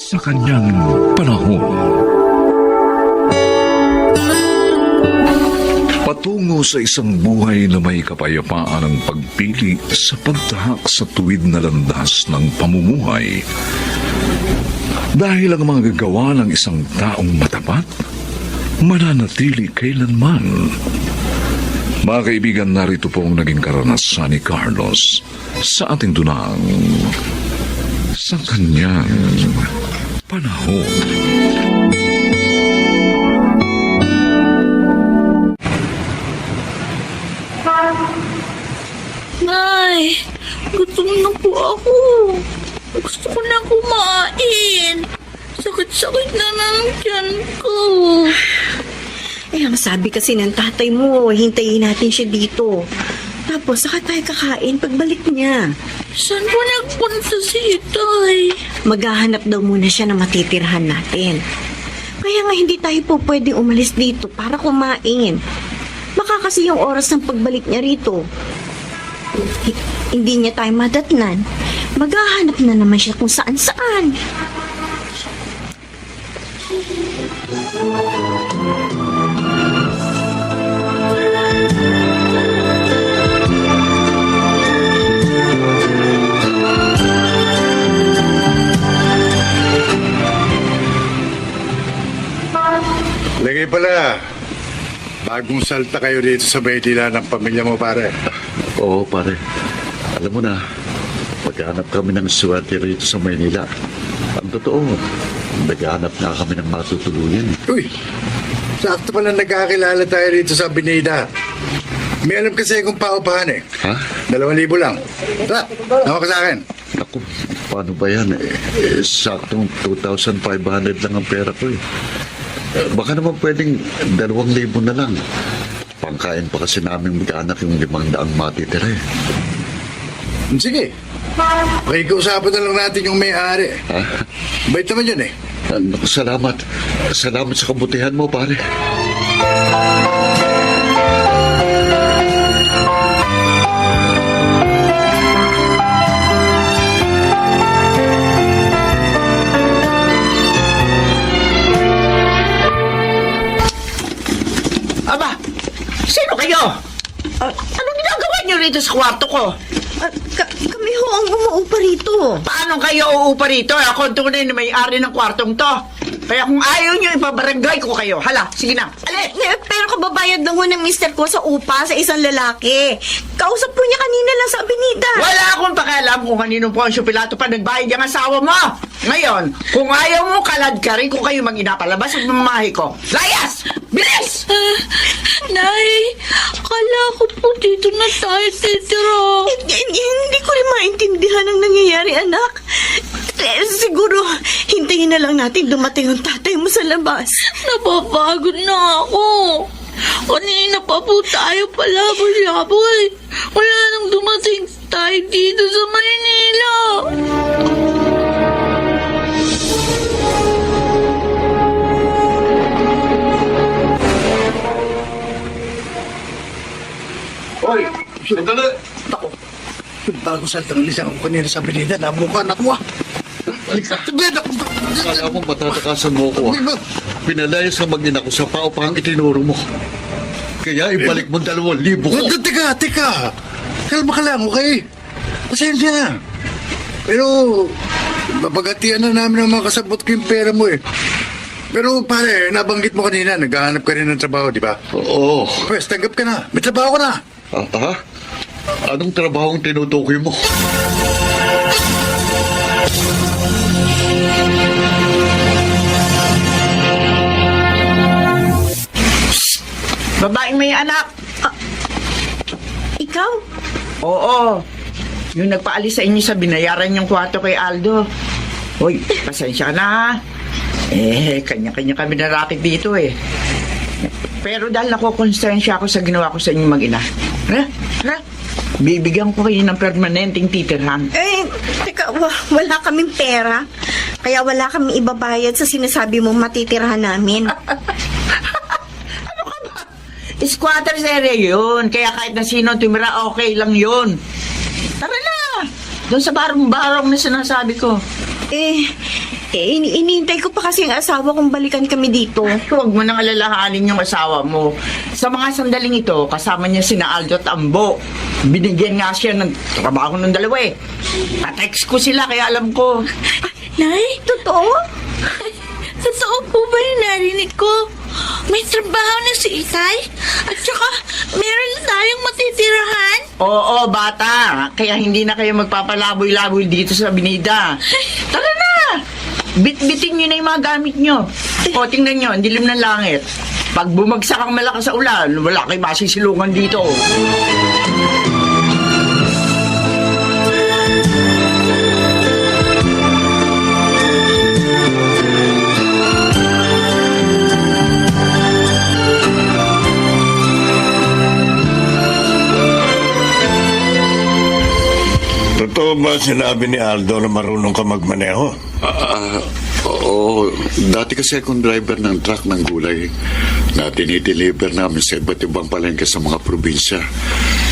sa kanyang panahon. Patungo sa isang buhay na may kapayapaan ang pagpili sa pagtahak sa tuwid na landas ng pamumuhay. Dahil ang mga gagawa ng isang taong matapat, mananatili kailanman. Mga kaibigan, narito po ang naging karanasan ni Carlos sa ating dunang sa kanyang panahon. Nay, gutom na po ako. Gusto ko na kumain. Sakit-sakit na ng tiyan ko. Eh, ang sabi kasi ng tatay mo, hintayin natin siya dito. Tapos, saka tayo kakain pagbalik niya. Saan po nagpunta si Itay? Maghahanap daw muna siya na matitirhan natin. Kaya nga hindi tayo po pwedeng umalis dito para kumain. Baka kasi yung oras ng pagbalik niya rito. Hindi niya tayo madatnan. Maghahanap na naman siya kung saan-saan. Lagay pala, bagong salta kayo dito sa Maynila ng pamilya mo, pare. Oo, pare. Alam mo na, maghanap kami ng swerte rito sa Maynila. Ang totoo, naghanap na kami ng matutuluyan. Uy, sakto pala nagkakilala tayo rito sa Binida. May alam kasi kung paupahan eh. Ha? 2,000 lang. Tara, nawa ka sa akin. Naku, paano ba yan? Saktong 2,500 lang ang pera ko eh. Baka naman pwedeng 2,000 na lang. Pangkain pa kasi namin mag-anak yung 500 matitira eh. Sige. Pakikausapan na lang natin yung may-ari. Ha? Bait naman yun eh. Naku, salamat. Salamat sa kabutihan mo, pare. Aba, sino kayo? Anong ginagawa niyo rito sa kwarto ko? Kami ho ang umuupa rito. Paano kayo uupa rito? Ako ang tunay na may-ari ng kwartong to. Kaya kung ayaw niyo, ipabarangay ko kayo. Hala, sige na. Alis! Pero kababayad lang ho ng mister ko sa upa sa isang lalaki. Kausap po niya kanina lang sa Avenida. Wala akong pakialam kung kanino po ang Pilato pa nagbayad yung asawa mo. Ngayon, kung ayaw mo, kalad ka rin kung kayo mag-inapalabas at mamahay ko. Layas! Bilis! Nay, akala ko po dito na tayo titira. Hindi ko rin maintindihan ang nangyayari, anak. Siguro, hintayin na lang natin dumating ang tatay mo sa labas. Napapagod na ako. Kanina pa po tayo palaboy-laboy. Wala nang dumating tayo dito sa Maynila. Hoy, sandali. Ako. Bagong saltang lisang ako kanina sa Binida. Namukan ako ah. Balik ka. Kala mo matatakasan mo ko ah. Pinalayas ka mag-ina ko sa paupahang itinuro mo. Kaya ibalik mo 2,000 ko. Teka. Kalma ka lang, okay? Pasensya na. Pero, mapagatian na namin ang mga kasabot ko yung pera mo eh. Pero pare, nabanggit mo kanina, naghahanap ka rin ng trabaho, di ba? Oo. Pwes, tanggap ka na. May trabaho ka na. Ha? Anong trabaho ang tinutukoy mo? Babaeng may anak. Ikaw? Oo. Yung nagpaalis sa inyo sa binayaran yung kwarto kay Aldo. Hoy, pasensya na ha. Kanya-kanya kami na racket dito eh. Pero dahil nakokonsensya ako sa ginawa ko sa inyong mag-ina. Bibigyan ko kayo ng permanenteng titirhan. Teka, wala kaming pera. Kaya wala kaming ibabayad sa sinasabi mong matitirahan namin. Squatters area yun. Kaya kahit na sino tumira, okay lang yun. Tara na! Doon sa barong-barong na sinasabi ko. Iniintay ko pa kasi ang asawa kong balikan kami dito. Huwag mo nang alalahanin yung asawa mo. Sa mga sandaling ito, kasama niya sina Aldo at Ambo. Binigyan nga siya ng trabaho ng dalawa eh. Tatext ko sila kaya alam ko. Nay, Totoo? totoo po ba yung narinig ko? May trabaho na si Itay? At saka, meron na tayong matitirahan? Oo, bata. Kaya hindi na kayo magpapalaboy-laboy dito sa binida. Tara na! Bit-bitin nyo na yung mga gamit nyo. O, tingnan nyo, ang dilim ng langit. Pag bumagsak ang malakas sa ulan, wala kayo masisilungan dito. Totoo ba sinabi ni Aldo na marunong ka magmaneho? Oo, dati kasi akong driver ng truck ng gulay na dinideliver namin sa iba't ibang palengke sa mga probinsya.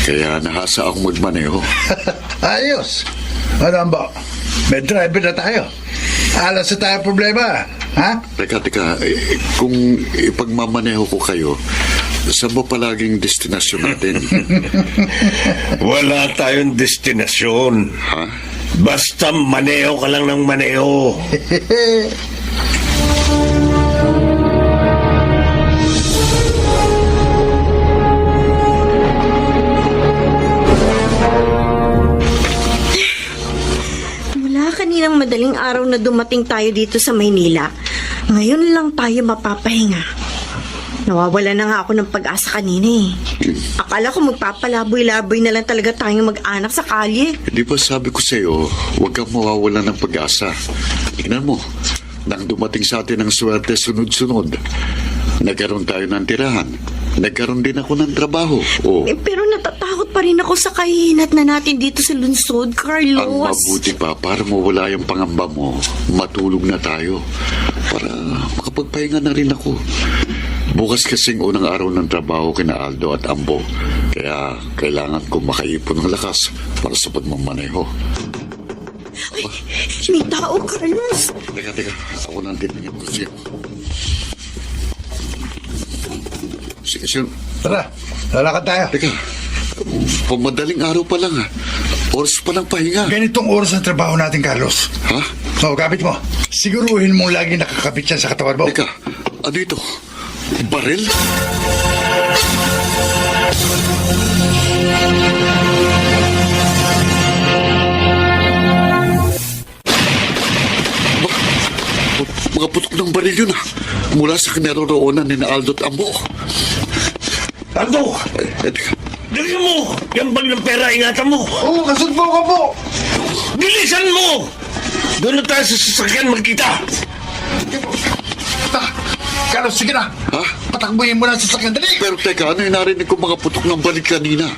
Kaya nahasa akong magmaneho. Ayos. Ano ba? May driver na tayo. Alas na tayo problema. Ha? Teka, kung ipagmamaneho ko kayo, saan ba palaging destinasyon natin? Wala tayong destinasyon. Ha? Basta maneho ka lang ng maneho. Mula kaninang madaling araw na dumating tayo dito sa Maynila, ngayon lang tayo mapapahinga. Nawawala na nga ako ng pag-asa kanina eh. Akala ko magpapalaboy-laboy na lang talaga tayong mag-anak sa kalye. Di ba sabi ko sa'yo, huwag kang mawawala ng pag-asa. Tingnan mo, nang dumating sa atin ang swerte sunod-sunod, nagkaroon tayo ng tirahan. Nagkaroon din ako ng trabaho. Oh, Pero natatakot pa rin ako sa kahinat na natin dito sa lungsod, Carlos. ang mabuti pa, para mawala yung pangamba mo, matulog na tayo. Para makapagpahinga na rin ako. Bukas kasing unang araw ng trabaho kina Aldo at Ambo. Kaya kailangan kong makaipon ng lakas para sa pagmamaneho. Ay, may tao, Carlos. Teka, ako nang titingin ko siya. Sige. Tara, lalakad tayo. Teka, pamadaling araw pa lang ha. Oras pa lang pahinga. Ganitong oras ang trabaho natin, Carlos. Ha? So, kapit mo. Siguruhin mong lagi nakakapit yan sa katawan mo. Teka, ano ito? Baril? Mga putok ng baril yun ah. Mula sa kinaroroonan ni Aldo at Ambo. Aldo! Teka. Dalihan mo! Yan bag ng pera, ingatan mo! Oo, kasugbo ka po. Bilisan mo! Doon na tayo sa sasakyan magkita! Carlos, sige na. Ha? Patakbuhin mo na sa sakyan. Dali. Pero teka, ano yung narinig ko mga putok ng baril kanina?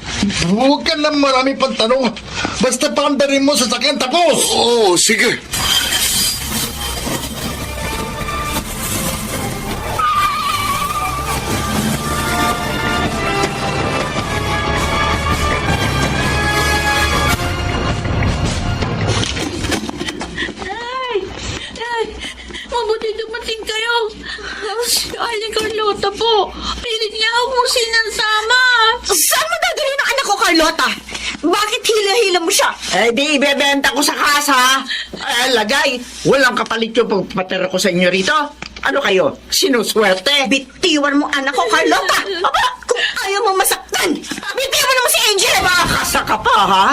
Huwag ka na marami pang tanong. Basta pakandarin mo sa sakyan, tapos. Oo, sige. Nay, mabuti dumating kayo. Si Aling Carlota po. Pilit niya ako sinasama. Saan mo dadalhin ang anak ko, Carlota? Bakit hila-hila mo siya? Eh di, ibebenta ko sa kasa. Lagay, walang kapalit yung pagpatira ko sa inyo rito. Ano kayo? Sinuswerte? Bitiwan mo anak ko, Carlota! Aba, kung ayaw mo masaktan, bitiwan mo si Angel! Makakasa ka pa, ha?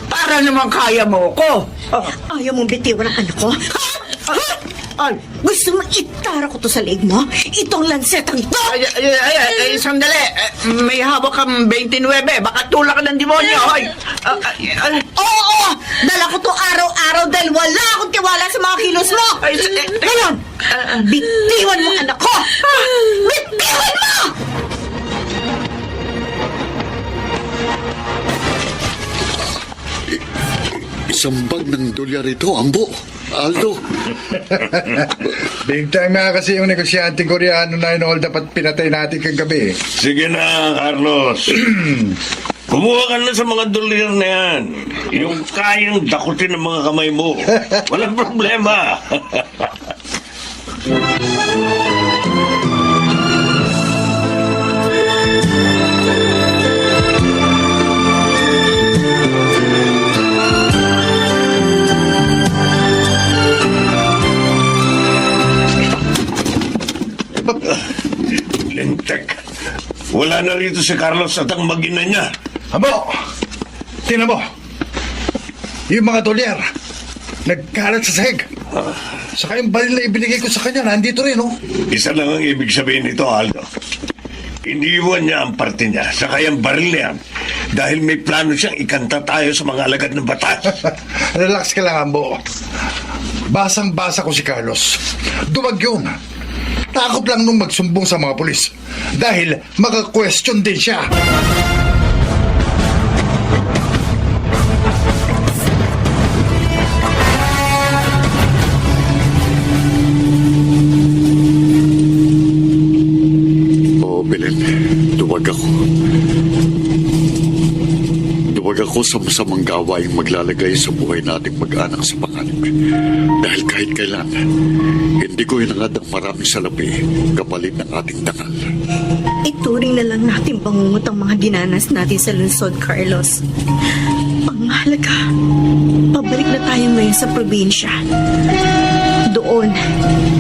Para naman kaya mo ko. Ayaw mong bitiwan ang anak ko? Ay, Gusto mo itara ko to sa leeg mo? Itong lansetang ito? sandali. May hawak kang 29. Baka tulak ka ng demonyo. Ay, Oo! Dala ko to araw-araw dahil wala akong tiwala sa mga kilos mo! Ngayon, bitiwan mo anak ko! Bitiwan mo! Isang bag ng dolyar ito, Ambo. Aldo. Big time nga kasi yung negosyanteng Koreano na inold dapat pinatay natin kagabi. Sige na, Carlos. Kumuha ka na sa mga dolyar na yan. Yung kayang dakutin ng mga kamay mo. Walang problema. Lintek. Wala na rito si Carlos at ang mag-ina niya. Abo! Tingnan mo. Yung mga dolyar, nagkalat sa sahig. Saka yung baril na ibinigay ko sa kanya, nandito rin, oh. Isa lang ang ibig sabihin nito, Aldo. Iniwan niya ang parte niya, saka yung baril na yan, dahil may plano siyang ikanta tayo sa mga alagad ng batas. Relax ka lang, Ambo. Basang-basa ko si Carlos. Dumag yun. Takot lang nung magsumbong sa mga pulis. Dahil maka-question din siya. Oo, Belen. Duwag ako. Duwag ako sa masamang gawaing maglalagay sa buhay nating mag-anak sa panganib. Dahil kahit kailan, hindi ko hinangad ang maraming salapi kapalit ng ating dangal. Ituring na lang natin bangungot ang mga dinanas natin sa lungsod, Carlos. Ang mahalaga, pabalik na tayo ngayon sa probinsya. Doon,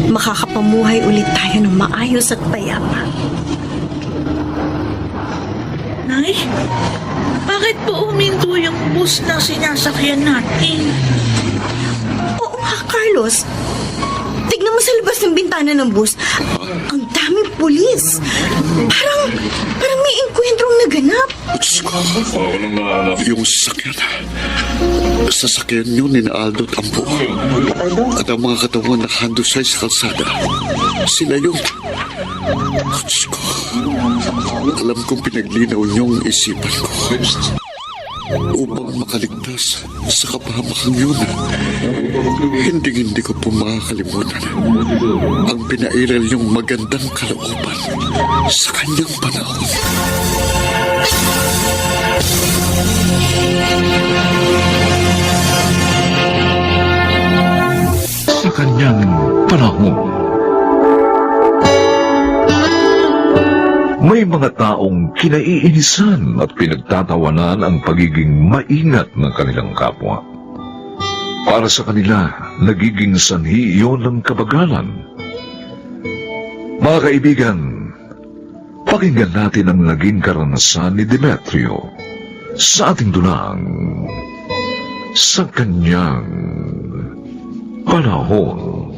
makakapamuhay ulit tayo ng maayos at payapa. Nay, bakit po uminto yung bus na sinasakyan natin? Oo nga, Carlos. Tignan mo sa labas ng bintana ng bus. Ang daming pulis. Parang may engkwentrong naganap. Diyos ko, yung sasakyan yun ni Aldo at Ambo. At ang mga katawan nakahandusay sa kalsada. Sila yun. Diyos ko, alam kong pinaglinaw niyong isipan ko. Upang makaligtas sa kapahamakang yun. Hindi ko po makakalimutan ang pinairal niyong magandang kalooban sa kanyang panahon. Sa kanyang panahon. May mga taong kinaiinisan at pinagtatawanan ang pagiging maingat ng kanilang kapwa. Para sa kanila, nagiging sanhi iyon ng kabagalan. Mga kaibigan, pakinggan natin ang naging karanasan ni Demetrio sa ating dunang sa kanyang panahon.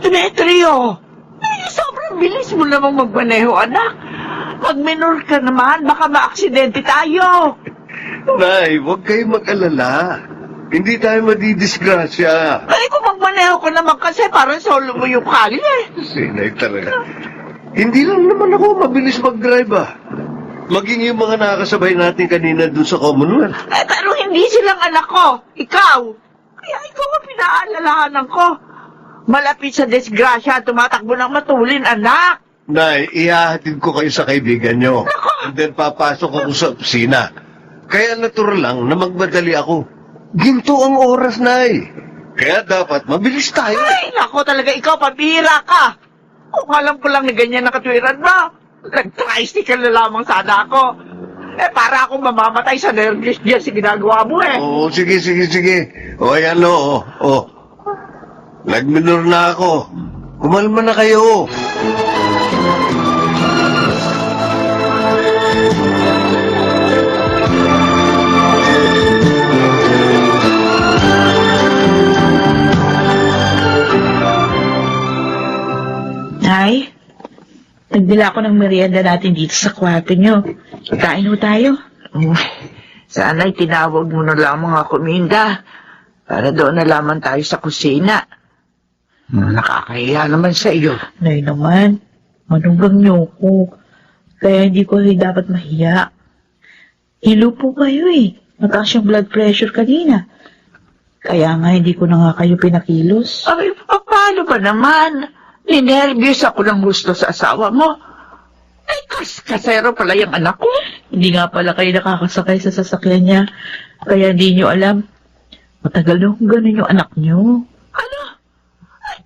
Demetrio! Sobrang bilis mo namang magmaneho, anak. Pag minor ka naman, baka maaksidente tayo. Nay, huwag kayo mag-alala. Hindi tayo madidisgrasya. Ay, kung magmaneho ka naman kasi parang solo mo yung kali eh. Sinay talaga. Hindi lang naman ako mabilis mag-drive ah. Maging yung mga nakakasabay natin kanina dun sa Commonwealth. Eh, pero hindi silang anak ko. Ikaw. Kaya ikaw ang pinaalalahanan ko. Malapit sa disgrasya, tumatakbo ng matulin, anak. Nay, ihahatid ko kayo sa kaibigan nyo. And then papasok ako sa opisina. Kaya natural lang na magmadali ako. Ginto ang oras, Nay. Kaya dapat mabilis tayo. Ay, nako talaga ikaw, pabihira ka. Kung alam ko lang na ganyan na katwiran mo, nag-tricycle na lamang sana ako. Eh, para akong mamamatay sa nervous dyan sa ginagawa mo eh. Oo, sige. O, ayan o. Nagminor na ako. Kumalma na kayo. Nay, nagdala ako ng merienda natin dito sa kwarto nyo. Kain ho tayo. Sana'y tinawag mo na lamang ako, Minda. Para doon na lamang tayo sa kusina. Nakakahiya naman sa iyo. Nay naman, manugang niyo ko. Kaya hindi ko rin dapat mahiya. Hilo po kayo eh. Mataas yung blood pressure kanina. Kaya nga hindi ko na nga kayo pinakilos. Ay, paano ba naman? Ninervyos ako ng gusto sa asawa mo. Ay, kasero pala yung anak ko. Hindi nga pala kayo nakakasakay sa sasakyan niya. Kaya hindi nyo alam. Matagal na kung ganun yung anak nyo. Ano? Ay,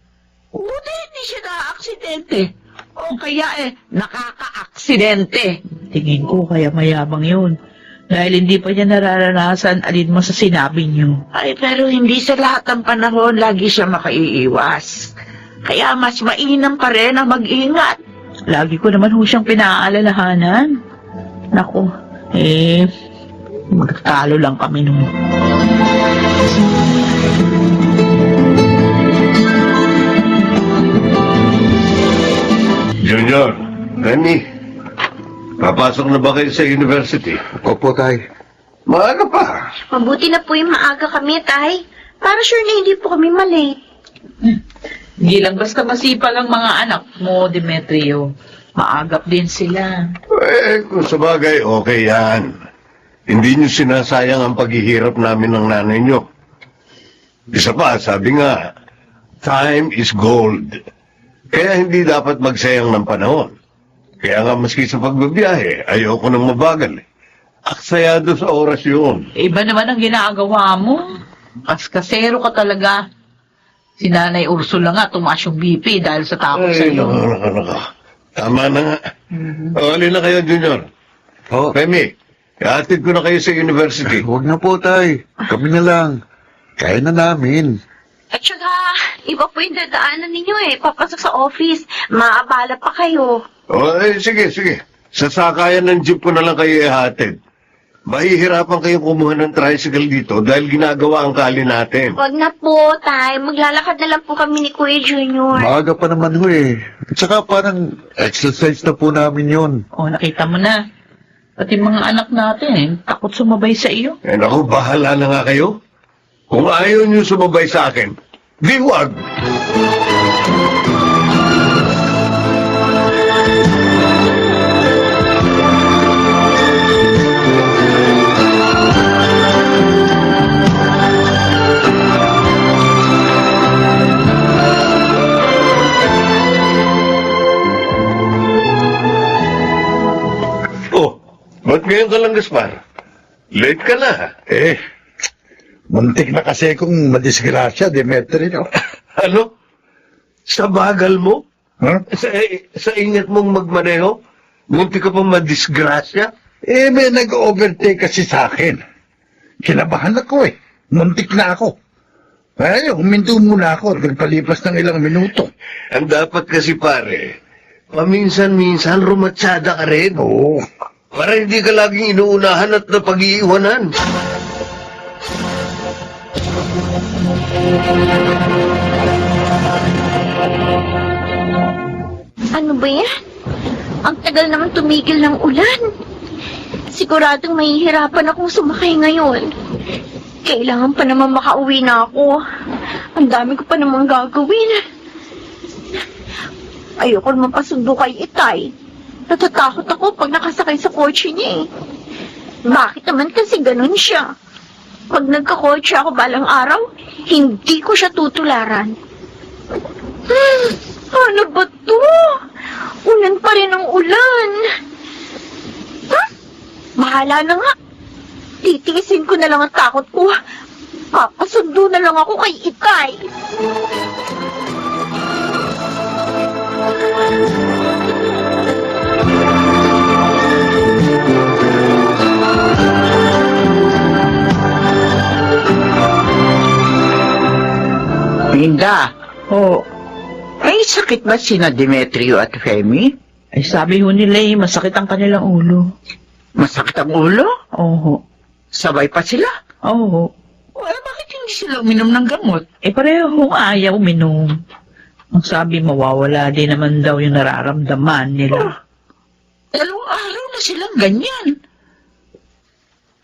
buti hindi siya na-aksidente. O kaya nakaka-aksidente. Tingin ko kaya mayabang yun. Dahil hindi pa niya nararanasan alin mo sa sinabi nyo. Ay, pero hindi sa lahat ng panahon lagi siya makaiiwas. Kaya mas mainam pa rin ang mag-ingat. Lagi ko naman ho siyang pinaalalahanan. Naku, magtalo lang kami nung. Junior, Remy, papasok na ba kayo sa university? Opo, tay. Maaga pa. Mabuti na po yung maaga kami, Tay. Para sure na hindi po kami malate. Hindi lang basta masipag ang mga anak mo, Demetrio. Maagap din sila. Kung sa bagay, okay yan. Hindi nyo sinasayang ang paghihirap namin ng nanay nyo. Isa pa, sabi nga, time is gold. Kaya hindi dapat magsayang ng panahon. Kaya nga maski sa pagbabiyahe, ayoko nang mabagal. Aksayado sa oras yun. Iba naman ang ginagawa mo. Kaskasero ka talaga. Si Nanay Ursula nga, tumaas yung BP dahil sa takot Ay, sa'yo. nako. Tama na nga. O, alin na kayo, Junior. Oh, Femi, ihatid ko na kayo sa university. huwag na po, tay. Kami na lang. Kaya na namin. At saka, iba po yung dadaanan ninyo papasok sa office. Maabala pa kayo. O, sige. Sasakayan ng jeep ko na lang kayo ihatid. Mahihirapan kayong kumuha ng tricycle dito dahil ginagawa ang kali natin. Wag na po, Tay. Maglalakad na lang po kami ni Kuya Junior. Maaga pa naman ho eh. At saka parang exercise na po namin yun. O, nakita mo na. Pati mga anak natin, takot sumabay sa iyo. Eh naku, bahala na nga kayo. Kung ayaw niyo sumabay sa akin, di wag. Ba't ngayon ka lang, Gaspar? Late ka na. Muntik na kasi kung madisgrasya, Demetrio. Ano? Sa bagal mo? Huh? Sa ingat mong magmaneho? Muntik ka pa madisgrasya? May nag-overtake kasi sa akin. Kinabahan ako Muntik na ako. Ay, huminto muna ako at nagpalipas ng ilang minuto. Ang dapat kasi pare, paminsan-minsan rumatsada ka rin. Oo. Para hindi ka laging inuunahan at napag-iiwanan. Ano ba yan? Ang tagal naman tumigil ng ulan. Siguradong mahihirapan akong sumakay ngayon. Kailangan pa naman makauwi na ako. Ang dami ko pa namang gagawin. Ayoko naman pasundo kay Itay. Natatakot ako pag nakasakay sa kotse niya Bakit naman kasi ganun siya? Pag nagkakotse ako balang araw, hindi ko siya tutularan. Ano ba to? Ulan pa rin ang ulan. Bahala na nga. Titiisin ko na lang ang takot ko. Papasundo na lang ako kay Itay. Minda, O, may sakit ba sina Demetrio at Femi? ay sabi ho nila masakit ang kanilang ulo. Masakit ang ulo? Oo. Sabay pa sila? Oo. Bakit hindi sila uminom ng gamot? Pareho hong ayaw uminom. Ang sabi, mawawala din naman daw yung nararamdaman nila. Dalawang araw na silang ganyan.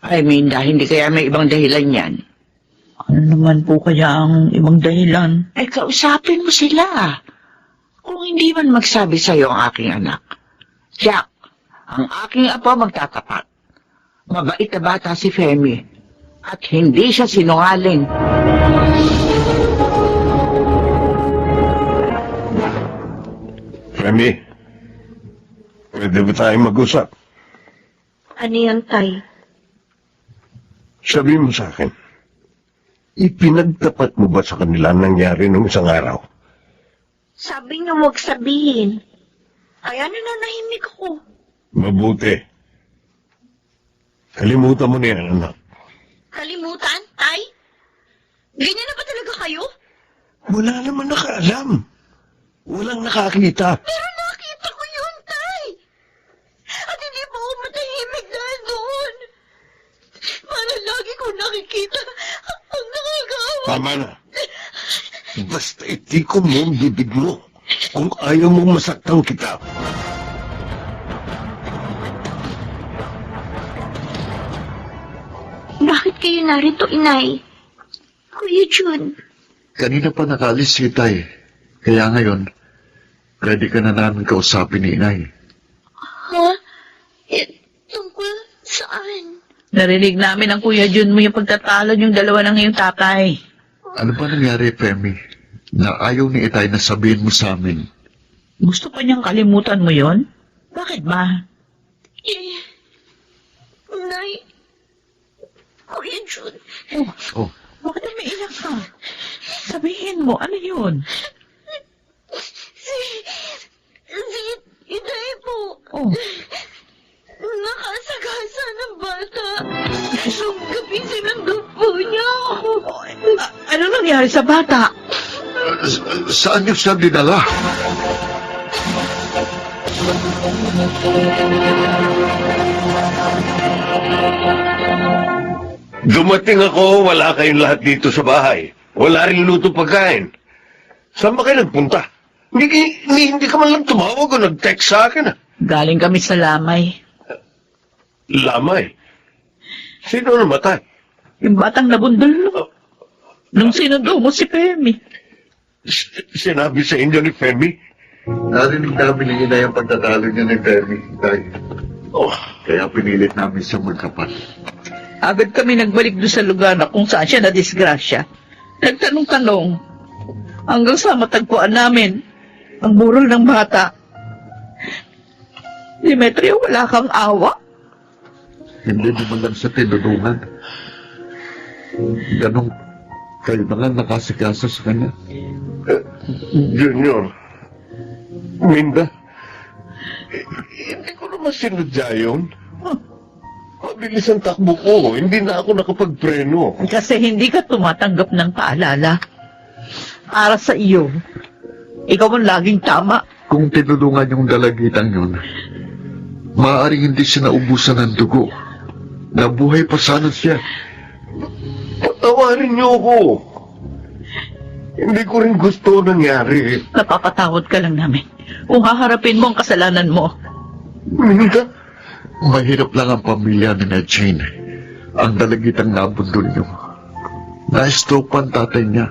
Ay, Minda, hindi kaya may ibang dahilan yan. Ano naman po kaya ang ibang dahilan? Ay, kausapin mo sila. Kung hindi man magsabi sa'yo ang aking anak. Jack, ang aking apo magtatapat. Mabait na bata si Femi. At hindi siya sinungaling. Remy, pwede ba tayong mag-usap? Ano yan, Tay? Sabi mo sa akin, ipinagtapat mo ba sa kanila ang nangyari nung isang araw? Sabi niyo huwag sabihin. Kaya nananahimik ako. Mabuti. Kalimutan mo na yan, anak. Kalimutan, Tay? Ganyan na ba talaga kayo? Wala naman nakaalam. Walang nakakita. Pero nakita ko yun, Tay! At hindi pa ako matahimik dahil doon. Para lagi ko nakikita ang nakakaawa. Tama na. Basta itikom mo ang bibig mo kung ayaw mong masaktan kita. Bakit kayo narito, Inay? Kuya Jun, Kanina pa nakalis si Tay. Kaya ngayon, pwede ka na namin kausapin ni Inay. ha? Tungkol saan? Narinig namin ang Kuya Jun mo yung pagtatalo yung dalawa ng iyong tatay. Ano ba nangyari, Femi? Na ayaw ni Itay na sabihin mo sa amin. Gusto pa niyang kalimutan mo yon? Bakit ba? Nay, Kuya Jun, Oh, Bakit umiiyak ka? Sabihin mo, ano yun? si Inay po, Oh, nakasagasa ng bata. Nung gabi sinundo po niya ako. ano nangyari sa bata? saan niyo siya dinala? Dumating ako, wala kayong lahat dito sa bahay. Wala rin luto pagkain. Saan ba kayo nagpunta? Hindi ka man lang tumawag o nag-text sa akin. Galing kami sa lamay. Lamay. Sino namatay? Yung batang nabundol mo. Nung sinundo mo si Femi. Sinabi sa inyo ni Femi? Narinig namin ni Inay ang pagtatalo niya ni Femi, Tay. Oh, Kaya pinilit namin siya magkapat. Agad kami nagbalik doon sa lugar na kung saan siya na-disgrasya. Nagtanong-tanong. Hanggang sa matagpuan namin ang burol ng bata. Demetrio, wala kang awa? Hindi naman lang sa tinulungan. Ganong kayo na lang nakasikasa sa kanya. Junior. Minda. Hindi ko naman sinadya yun. Mabilis ang takbo ko. Hindi na ako nakapagpreno. Kasi hindi ka tumatanggap ng paalala. Para sa iyo, ikaw ang laging tama. Kung tinulungan yung dalagitang yun, maaaring hindi siya naubusan ng dugo. Nabuhay pa sana siya. Patawarin niyo ako. Hindi ko rin gusto nangyari. Napapatawad ka lang namin. Kung haharapin mo ang kasalanan mo. Minda. Mahirap lang ang pamilya ni na Jane. Ang dalagitang nabundol niyo. Na-stroke pa ang tatay niya.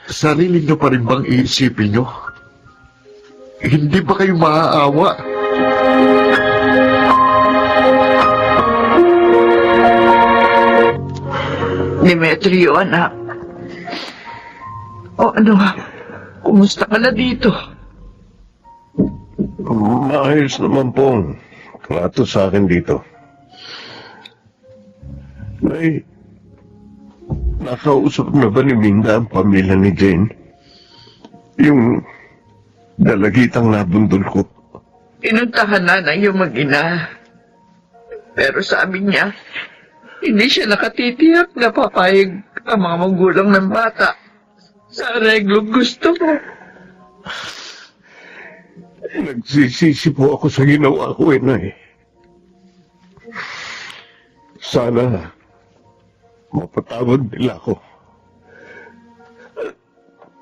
Sarili niyo pa rin bang iisipin niyo? Hindi ba kayo maaawa? Demetrio, anak. O ano, kumusta ka na dito? Maayos naman po ang trato sa akin dito. Ay, nakausap na ba ni Minda ang pamilya ni Jane? Yung dalagitang nabundol ko. Inuntahan na ng iyong mag-ina. Pero sabi niya, hindi siya nakatitiyak na papayag ang mga magulang ng bata sa areglong gusto mo. Nagsisisi po ako sa ginawa ko, Inay. Sana mapatawad nila ako.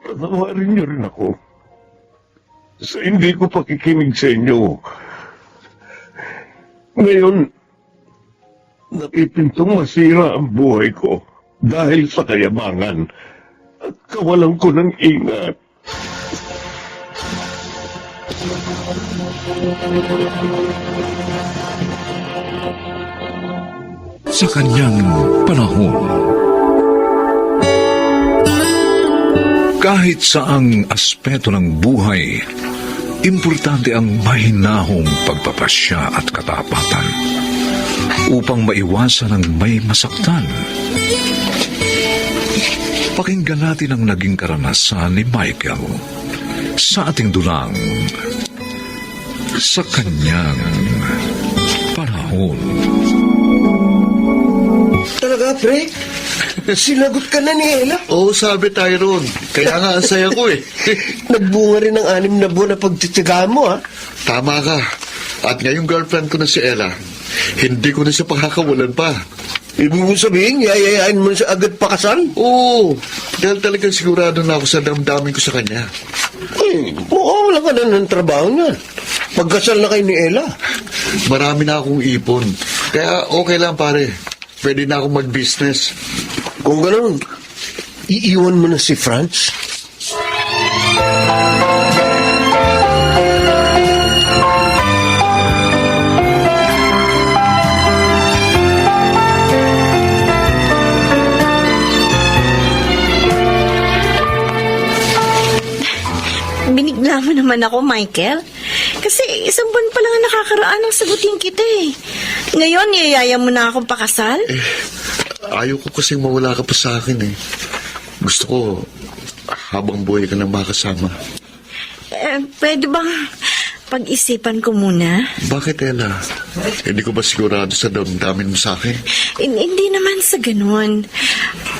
Patawarin niyo rin ako sa hindi ko pakikinig sa inyo. Ngayon, nakipintong masira ang buhay ko dahil sa kayabangan at kawalan ko ng ingat. sa kanyang panahon. Kahit saang aspeto ng buhay, importante ang mahinahong pagpapasya at katapatan upang maiwasan ang may masaktan. Pakinggan natin ang naging karanasan ni Michael sa ating dulang sa kanyang panahon. Talaga, pre? Sinagot ka na ni Ella? Oo, sabi Tyrone. Kaya nga ang saya ko eh. Nagbunga rin ng 6 na buwan na pagtitigaan mo, ha? Tama ka. At ngayong girlfriend ko na si Ella, hindi ko na siya pakakawalan pa. Ibig mo sabihin, yayayain mo na siya agad pakasal? Oo, dahil talagang sigurado na ako sa damdamin ko sa kanya. Eh, mukhang wala ka na ng trabaho niyan. Pagkasal na kayo ni Ella. Marami na akong ipon. Kaya okay lang pare. Pwede na akong mag-business. Kung gano'n, iiwan mo na si Franz? Binigla mo naman ako, Michael. Kasi 1 buwan pa lang ang nakakaraan ng sagutin kita eh. Ngayon, yayaya mo na akong pakasal? Ayaw ko kasing mawala ka pa sa akin eh. Gusto ko, habang buhay ka na makasama. Pwede bang pag-isipan ko muna? Bakit, Ella? Hindi ko ba sigurado sa damdamin mo sa akin? Hindi naman sa ganun.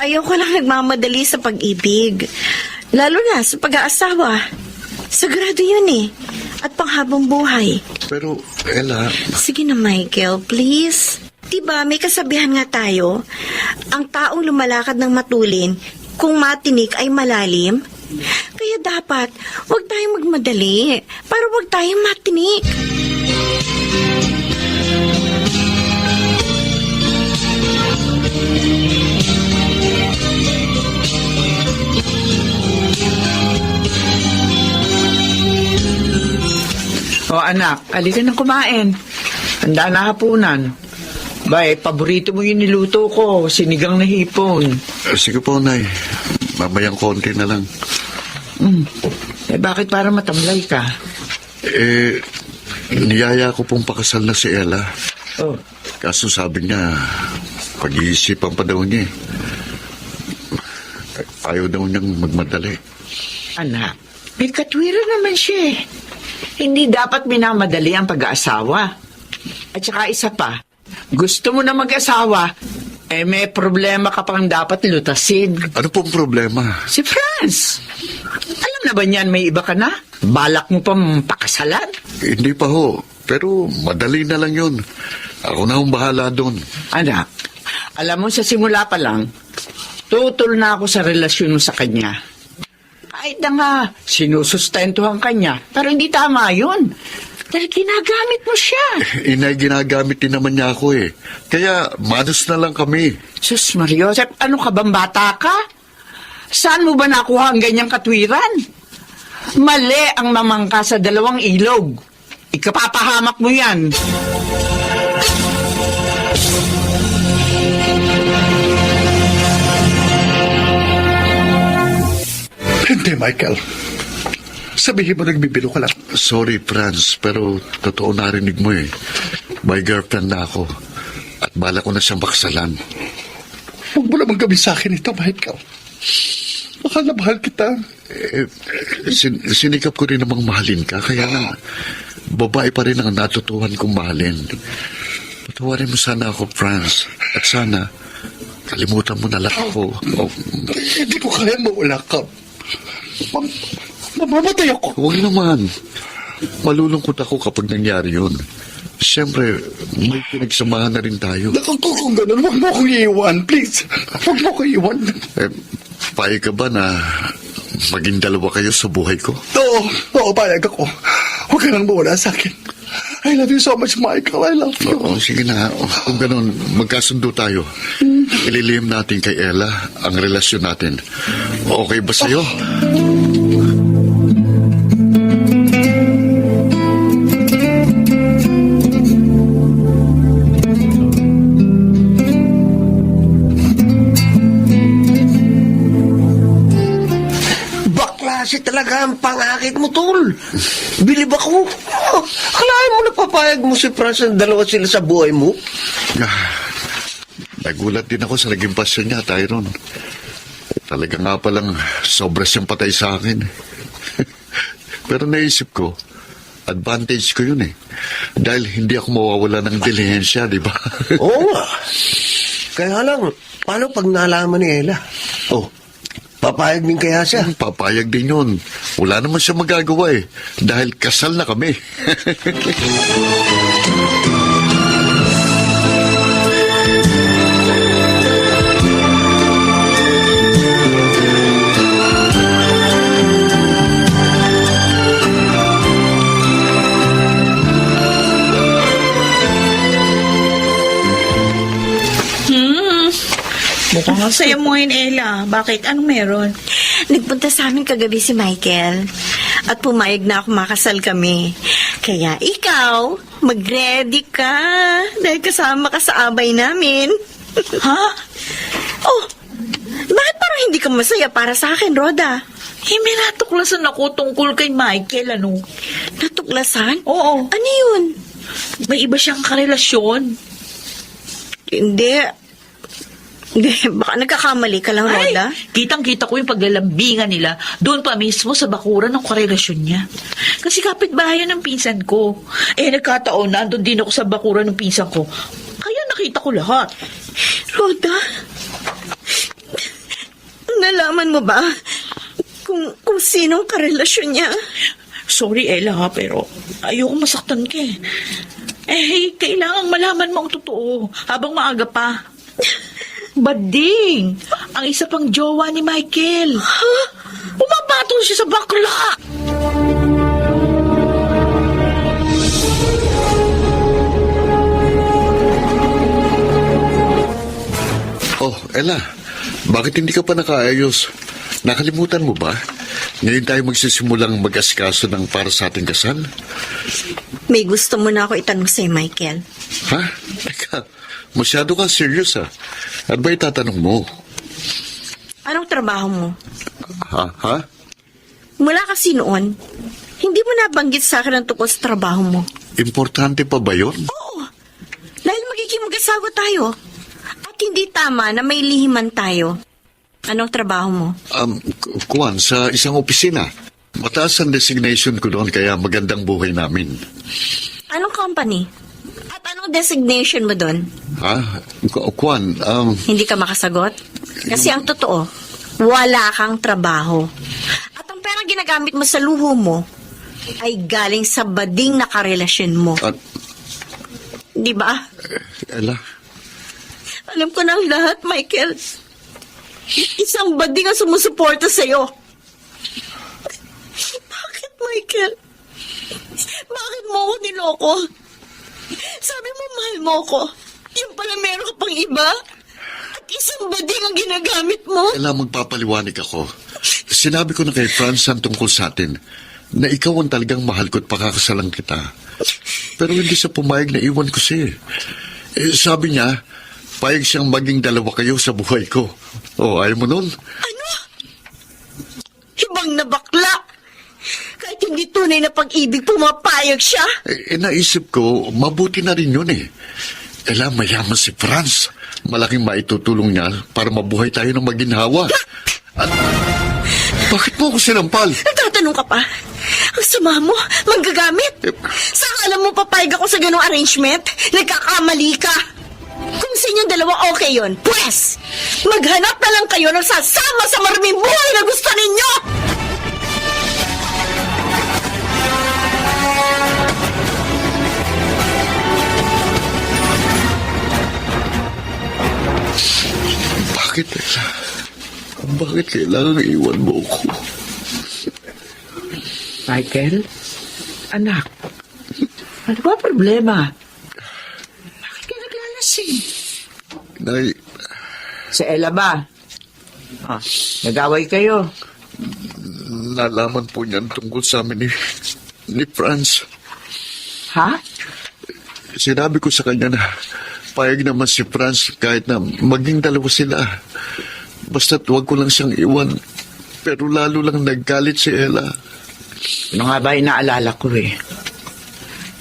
Ayoko lang nagmamadali sa pag-ibig. Lalo na sa pag-aasawa. Sagrado yun eh. At panghabang buhay. Pero, Ella... Sige na, Michael, please. Diba, may kasabihan nga tayo, ang taong lumalakad ng matulin, kung matinik ay malalim. Kaya dapat, huwag tayong magmadali, para huwag tayong matinik. O anak, alika nang kumain. Handa na hapunan. Bay, paborito mo yung niluto ko, sinigang na hipon. Sige po, Nay. Mamayang konti na lang. Bakit para matamlay ka? Niyaya ko pong pakasal na si Ella. Oh, Kaso sabi niya, pag-iisipan pa daw niya eh. Ayaw daw niyang magmadali. anak, may katwiran naman siya eh. Hindi dapat minamadali ang pag-aasawa. At saka isa pa, gusto mo na mag-asawa, may problema ka pang dapat lutasin. Ano pong problema? Si Franz! Alam na ba niyan may iba ka na? Balak mo pang pakasalan? Hindi pa ho. Pero madali na lang yun. Ako na hong bahala doon. Anak, alam mo sa simula pa lang, tutol na ako sa relasyon mo sa kanya. Kahit na nga, sinusustentuhan kanya, pero hindi tama yun. Dahil ginagamit mo siya. Inay, ginagamit din naman niya ako eh. Kaya manos na lang kami. Sus, Mariosep, ano ka bang bata ka? Saan mo ba nakuha ang ganyang katwiran? Mali ang mamangka sa 2 ilog. Ikapapahamak mo yan. Hindi, Michael. Sabihin mo nagbibiro ka lang. Sorry, Franz, pero totoo narinig mo eh. May girlfriend na ako. At bala ko na siyang bakasalan. Huwag mo naman gawin sa akin ito, Michael. Mahal na mahal kita. Sinikap ko rin namang mahalin ka. Kaya nga, babae pa rin ang natutuhan kong mahalin. Patawarin mo sana ako, Franz. At sana, kalimutan mo na lang ako. Hindi ko kaya mawala ka. Mamamatay ako. Huwag naman. Malulungkot ako kapag nangyari yun. Siyempre, may pinagsamahan na rin tayo. Kung ganun, huwag mo akong iiwan, please. Huwag mo akong iiwan. Payag ka ba na maging 2 kayo sa buhay ko? Oo, payag ako. Huwag ka nang mawala sa akin. I love you so much, Michael. I love you. Oo, sige na. Kung ganun, magkasundo tayo. Ililihim natin kay Ella ang relasyon natin. Okay ba sa'yo? talaga ang pangakit mo, tol. Bilib ako. Kalahin mo napapayag mo si Franz na dalawa sila sa buhay mo? Nagulat din ako sa naging pasyon niya, Tyron. Talaga nga palang sobra siyang patay sa akin. Pero naisip ko, advantage ko yun eh. Dahil hindi ako mawawala ng dilihensya, di ba? Oo nga. Kaya lang, paano pag nalaman ni Ella? Oh, papayag din kaya siya? Papayag din yun. Wala naman siya magagawa eh. Dahil kasal na kami. Mukhang ang saya mo ngayon, Ella. Bakit? Anong meron? Nagpunta sa amin kagabi si Michael. At pumayag na ako makasal kami. Kaya ikaw, mag-ready ka. Dahil kasama ka sa abay namin. Ha? Oh, bakit parang hindi ka masaya para sa akin, Rhoda? May natuklasan ako tungkol kay Michael, ano? Natuklasan? Oo. Ano yun? May iba siyang karelasyon. Hindi, baka nagkakamali ka lang, Rhoda. Kitang-kita ko yung paglalambingan nila doon pa mismo sa bakuran ng karelasyon niya. Kasi kapitbahay ng pinsan ko. Nagkataon na andun din ako sa bakuran ng pinsan ko. Kaya nakita ko lahat. Rhoda, nalaman mo ba kung sinong karelasyon niya? Sorry, Ella, ha, pero ayoko masaktan ka eh. Kailangang malaman mo ang totoo habang maaga pa. Bading! Ang isa pang jowa ni Michael. Ha? Pumapatol siya sa bakla! Oh, Ella, bakit hindi ka pa nakaayos? Nakalimutan mo ba? Ngayon tayo magsisimulang mag-asikaso ng para sa ating kasal? May gusto mo na ako itanong sa'yo, Michael. Ha? Teka, masyado kang serious ah. Ano ba itatanong mo? Anong trabaho mo? Ha? Mula kasi noon, hindi mo nabanggit sa akin ang tungkol sa trabaho mo. Importante pa ba yun? Oo, dahil magiging mag-asawa tayo. At hindi tama na may lihiman tayo. Anong trabaho mo? Kuwan, sa isang opisina. Mataas ang designation ko doon kaya magandang buhay namin. Anong company? At anong designation mo doon? Ha? Kuwan, Hindi ka makasagot? Kasi ang totoo, wala kang trabaho. At ang perang ginagamit mo sa luho mo ay galing sa bading na karelasyon mo. Di ba? Ella, Alam ko na ang lahat, Michael. Isang bading ang sumusuporta sa'yo. Bakit, Michael? Bakit mo ako niloko? Sabi mo, mahal mo ko. Yung pala meron ka pang iba? At isang bading ang ginagamit mo? Ella, magpapaliwanag ako. Sinabi ko na kay Franz ang tungkol sa atin na ikaw ang talagang mahal ko at pakakasalan kita. Pero hindi siya pumayag na iwan ko siya. Sabi niya, payag siyang maging dalawa kayo sa buhay ko. Ayaw mo nun? Ano? Hibang na bakla! Kahit hindi tunay na pag-ibig, pumapayag siya. Naisip ko, mabuti na rin yun eh. Ella, mayaman si Franz. Malaking maitutulong niya para mabuhay tayo ng maginhawa. At bakit mo ako sinampal? Nagtatanong ka pa? Ang sama mo, manggagamit. Saan alam mo papayag ako sa ganong arrangement? Nagkakamali ka. Kung sa inyong dalawa okay yon, pues, maghanap na lang kayo ng sasama sa maraming buhay na gusto ninyo! Bakit, Ella? Bakit kailangan iwan mo ako? Michael? Anak? Ano ba problema? Bakit ka naglalasing? Nay, Sa Ella ba? Nag-away kayo. nalaman po niyan tungkol sa amin ni Franz. Ha? Sinabi ko sa kanya na payag naman si Franz kahit na maging dalawa sila. Basta't huwag ko lang siyang iwan Pero lalo lang naggalit si Ella. Ano nga ba inaalala ko eh.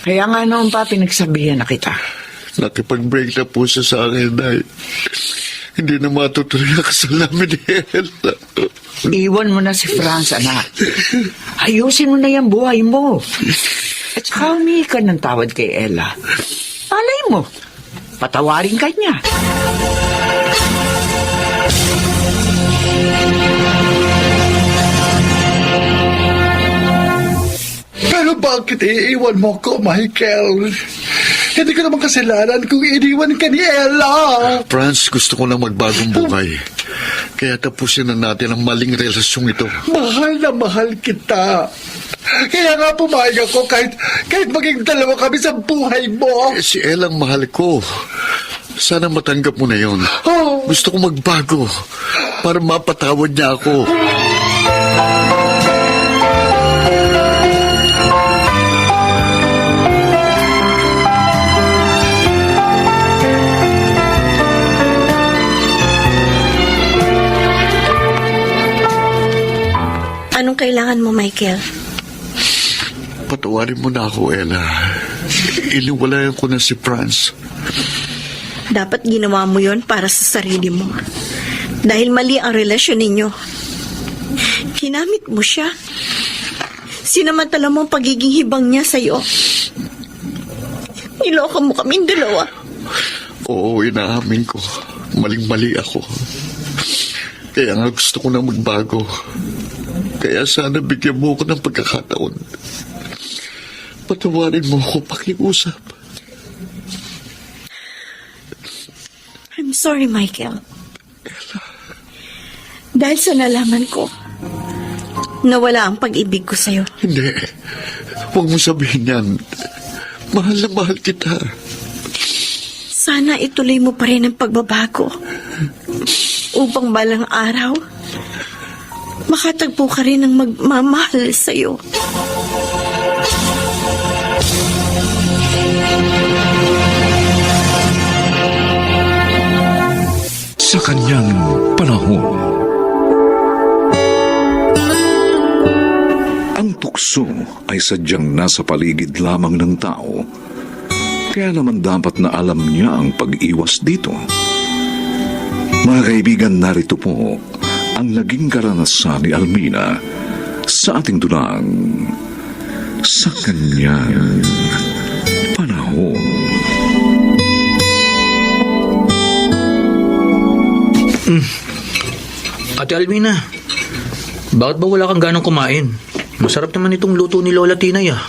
Kaya nga noon pa pinagsabihan na kita. Nakipag-break na po siya sa akin, Nay. Hindi na matutuloy ang kasal namin ni Ella. Iwan mo na si Franz, anak. Ayusin mo na yung buhay mo. At saka humingi ka ng tawad kay Ella. Alay mo, patawarin ka niya. Pero bakit iiwan mo ko, Michael? Hindi ko naman kasalanan kung iniwan ka ni Ella. Franz, gusto ko lang magbagong buhay. Kaya tapusin na natin ang maling relasyong ito. Mahal na mahal kita. Kaya nga pumayag ako kahit maging dalawa kami sa buhay mo. Si Ella ang mahal ko. Sana matanggap mo na yon. Oh. Gusto ko magbago para mapatawad niya ako. Anong kailangan mo, Michael? Patawarin mo na ako, Ella. Iniwalayan ko na si Franz. Dapat ginawa mo yon para sa sarili mo. Dahil mali ang relasyon ninyo. Ginamit mo siya. Sinamantala mo ang pagiging hibang niya sa'yo. Niloko mo kaming dalawa. Oo, inaamin ko. Maling-mali ako. Kaya nga gusto ko na magbago. Kaya sana bigyan mo ako ng pagkakataon. Patawarin mo ako, pakiusap. I'm sorry, Michael. Dahil sa nalaman ko, nawala ang pag-ibig ko sa'yo. Hindi. Huwag mo sabihin yan. Mahal na mahal kita. Sana ituloy mo pa rin ang pagbabago. Upang balang araw, makatagpo ka rin ng magmamahal sa'yo. Sa kanyang panahon, ang tukso ay sadyang nasa paligid lamang ng tao. Kaya naman dapat na alam niya ang pag-iwas dito. Mga kaibigan, narito po ang naging karanasan ni Almina sa ating dulang sa kanyang panahon. Ate Almina, bakit ba wala kang ganong kumain? Masarap naman itong luto ni Lola Tinay ah.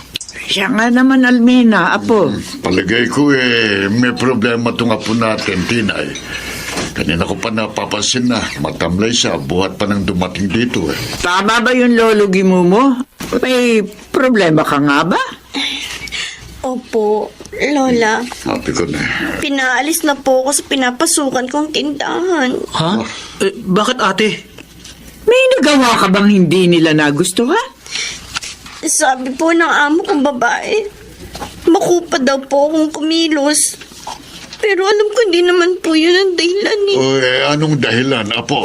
Siya nga naman, Almina, apo. Palagay ko may problema itong apo natin, Tinay. Kanina ko pa napapansin na matamlay siya buhat pa nang dumating dito eh. Tama ba yung lolo Gimumo? May problema ka nga ba? Opo, Lola. Sabi ko na. Pinaalis na po ako sa pinapasukan kong tindahan. Ha? Bakit ate? May nagawa ka bang hindi nila nagustuhan? Sabi po ng amo kong babae, makupa daw po akong kumilos. Pero alam ko hindi naman po yun ang dahilan eh. Anong dahilan, apo?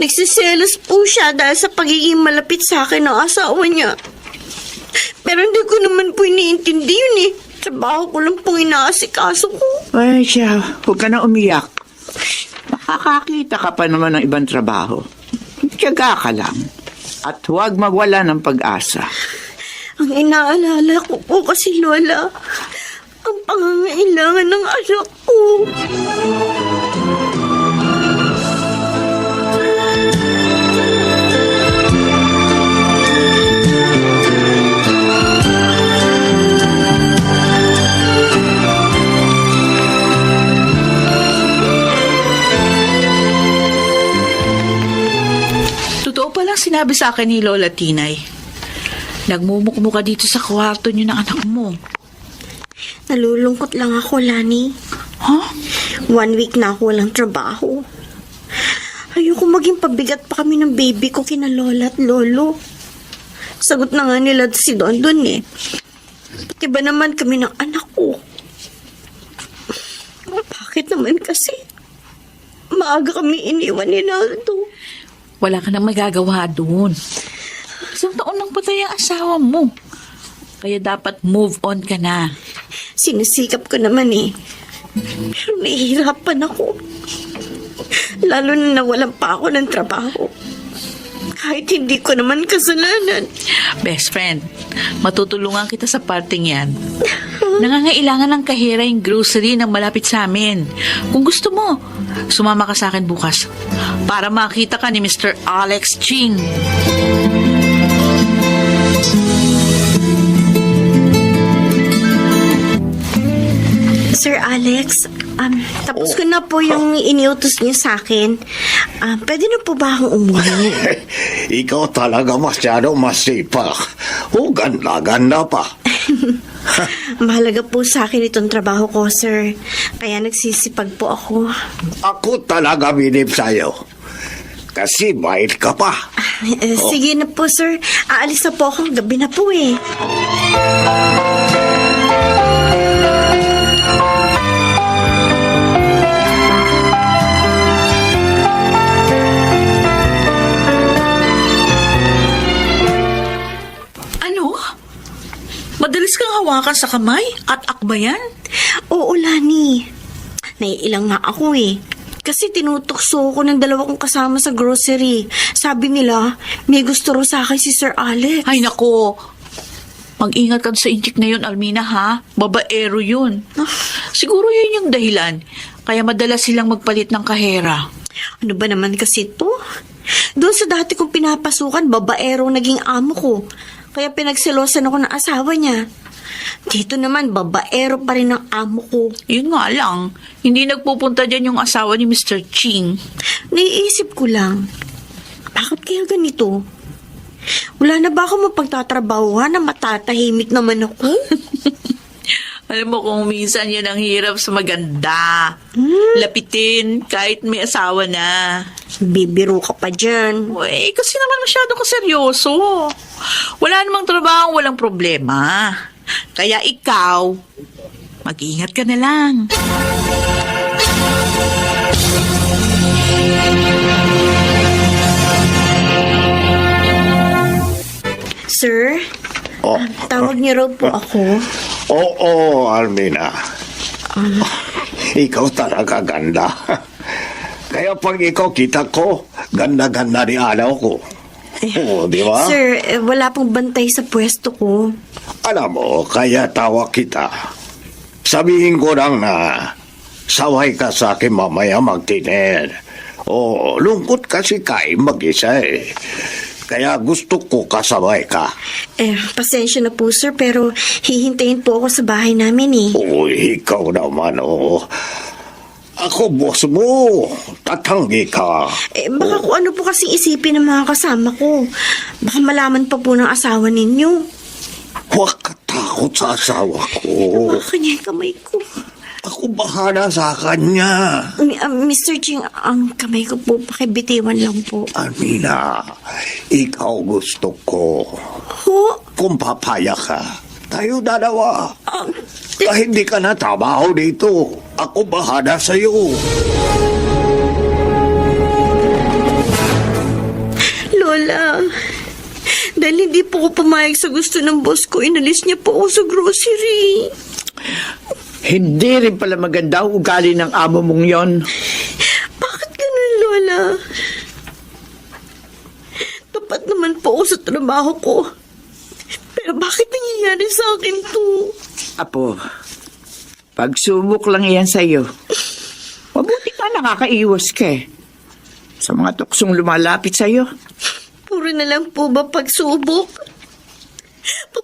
Nagsiselos po siya dahil sa pagiging malapit sa akin ng asawa niya. Pero hindi ko naman po iniintindi yun eh. Trabaho ko lang pong inaasikaso ko. Ay siya, huwag ka na umiyak. Makakakita ka pa naman ng ibang trabaho. Tiyaga ka lang. At huwag magwala ng pag-asa. Ang inaalala ko po kasi, Lola, ang pangangailangan ng anak ko. Totoo palang sinabi sa akin ni Lola Tinay. Nagmumukmuka dito sa kwarto niyo ng anak mo. Nalulungkot lang ako, Lani. Huh? 1 week na ako walang trabaho. Ayoko maging pabigat pa kami ng baby ko kina Lola at Lolo. Sagot na nga nila si Don eh. Pati ba naman kami ng anak ko? Bakit naman kasi? Maaga kami iniwan ni Naldo. Wala ka nang magagawa doon. Isang taon lang patay ang asawa mo. Kaya dapat move on ka na. Sinisikap ko naman eh. Pero nahihirapan ako. Lalo na nawalan pa ako ng trabaho. Kahit hindi ko naman kasalanan. Best friend, matutulungan kita sa parting yan. Nangangailangan ng kahera yung grocery na malapit sa amin. Kung gusto mo, sumama ka sa akin bukas para makita ka ni Mr. Alex Ching. Sir Alex, tapos ko na po yung iniutos niyo sa akin. Pwede na po ba akong umuwi? Ikaw talaga masyado masipag. O ganda-ganda pa. Mahalaga po sa akin itong trabaho ko, sir. Kaya nagsisipag po ako. Ako talaga binib sa'yo. Kasi bait ka pa. Sige na po, sir. Aalis na po ako. Gabi na po eh. Ano? Madalis kang hawakan sa kamay at akbayan? Oo, Lani. Naiilang nga ako eh. Kasi tinutokso ko ng dalawa kong kasama sa grocery. Sabi nila, may gusto ro sa akin si Sir Alex. Ay nako, mag-ingat ka sa inchik na yun, Almina ha. Babaero yun. Siguro yun yung dahilan. Kaya madalas silang magpalit ng kahera. Ano ba naman kasi to? Doon sa dati kong pinapasukan, babaero naging amo ko. Kaya pinagselosan ako ng asawa niya. Dito naman, babaero pa rin ang amo ko. Yun nga lang, hindi nagpupunta dyan yung asawa ni Mr. Ching. Naiisip ko lang, bakit kaya ganito? Wala na ba ako mapagtatrabahuhan na matatahimik naman ako? Alam mo kung minsan yan ang hirap sa maganda. Lapitin kahit may asawa na. Bibiro ka pa dyan. Uy, kasi naman masyado ka seryoso. Wala namang trabaho, walang problema. Kaya ikaw, mag-ingat ka na lang. Sir, Oh. tawag niyo raw po ako. Oo, Almina. Ikaw talaga ganda. Kaya pag ikaw kita ko, ganda-ganda ni alaw ko. Oo, di ba? Sir, wala pong bantay sa pwesto ko. Alam mo, kaya tawa kita. Sabihin ko lang na saway ka sa akin mamaya magtinin. O, lungkot kasi kain mag-isa eh. Kaya gusto ko kasabay ka. Pasensya na po sir, pero hihintayin po ako sa bahay namin eh. Uy, ikaw naman oh. Ako boss mo. Tatanggi ka. Baka kung ano po kasing isipin ng mga kasama ko. Baka malaman pa po ng asawa ninyo. Huwag ka takot sa asawa ko. Baka niya yung kamay ko. Ako bahala sa kanya. Mr. Ching, ang kamay ko po, pakibitiwan lang po. Almina, ikaw gusto ko. Ho? Kung papaya ka, tayo dalawa. Kahit hindi ka na trabaho dito, ako bahala sa'yo. Lola, dahil hindi po ko pumayag sa gusto ng boss ko, inalis niya po ako sa grocery. Hindi rin pala maganda ang ugali ng amo mong yon. Bakit ganun, Lola? Tapat naman po ako sa trabaho ko. Pero bakit nangyayari sa akin to? Apo, pagsubok lang yan sa'yo. Mabuti ka nakakaiwas ka eh. Sa mga tuksong lumalapit sa'yo. Puro na lang po ba pagsubok?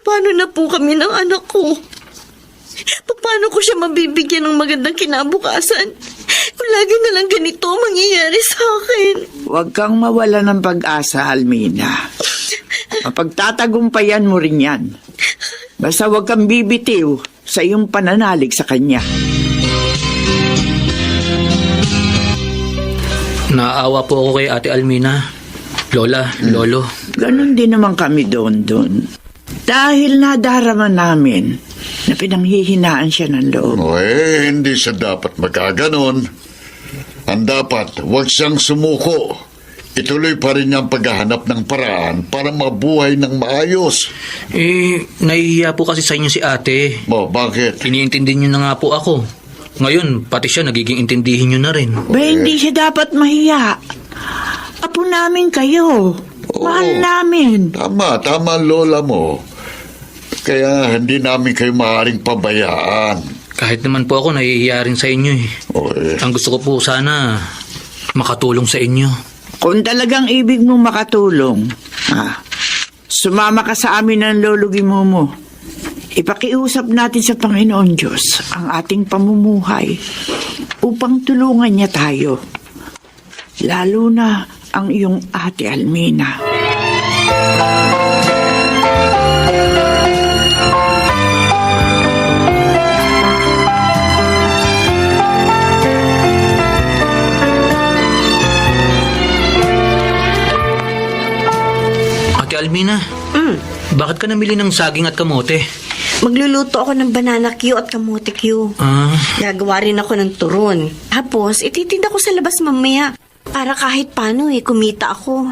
Paano na po kami ng anak ko? Paano ko siya mabibigyan ng magandang kinabukasan? Kung lagi na lang ganito mangyayari sa akin. Huwag kang mawala ng pag-asa, Almina. Mapagtatagumpayan mo rin yan. Basta huwag kang bibitiw sa iyong pananalig sa kanya. Naawa po ako kay Ate Almina. Lola, Lolo. Ganon din naman kami doon. Dahil nadarama namin na pinanghihinaan siya ng loob. Hindi siya dapat magkaganon. Ang dapat, huwag siyang sumuko. ituloy pa rin niya ang paghahanap ng paraan para mabuhay ng maayos. Nahihiya po kasi sa inyo si ate. Bakit? Iniintindi niyo na nga po ako. Ngayon, pati siya nagiging intindihin niyo na rin. Ba, hindi siya dapat mahiya. Apo namin kayo. Mahal namin. Tama ang lola mo. Kaya hindi namin kayo maaaring pabayaan. Kahit naman po ako, nahihiya rin sa inyo eh. Ang gusto ko po sana, makatulong sa inyo. Kung talagang ibig mong makatulong, sumama ka sa amin ng lolo Gimumo. Ipakiusap natin sa Panginoon Diyos ang ating pamumuhay upang tulungan niya tayo. Lalo na ang iyong ate Almina. Ate Almina, bakit ka namili ng saging at kamote? Magluluto ako ng banana Q at kamote Q. Gagawa rin ako ng turon. Tapos, ititinda ko sa labas mamaya. Para kahit paano kumita ako.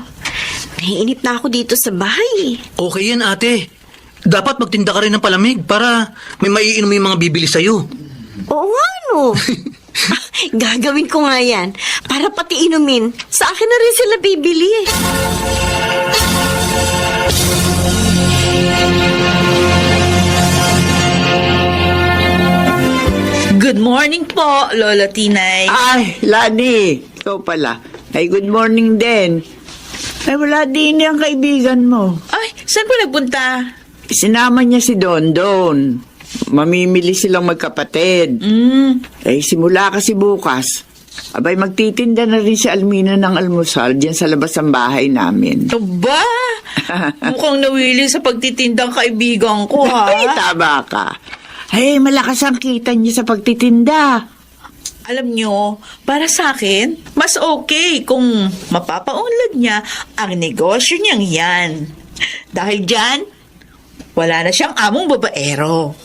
Naiinip na ako dito sa bahay. Okay yan ate. Dapat magtinda ka rin ng palamig para may maiinom yung mga bibili sa'yo. Oo nga, no? Gagawin ko nga yan. Para pati inumin. Sa akin na rin sila bibili. Good morning po, Lola Tinay. Ay, Lani, ikaw pala. Ay, good morning din. Ay, wala din yung kaibigan mo. Ay, saan po nagpunta? Sinama niya si Dondon. Mamimili silang magkapatid. Eh, simula kasi bukas. Abay, magtitinda na rin si Almina ng almusal diyan sa labas ng bahay namin. Aba! Mukhang nawili sa pagtitindang kaibigan ko, ha? Ay, tama ka. Ay, malakas ang kita niya sa pagtitinda. Alam nyo, para sa akin, mas okay kung mapapaunlad niya ang negosyo niyang yan. Dahil dyan, wala na siyang among babaero.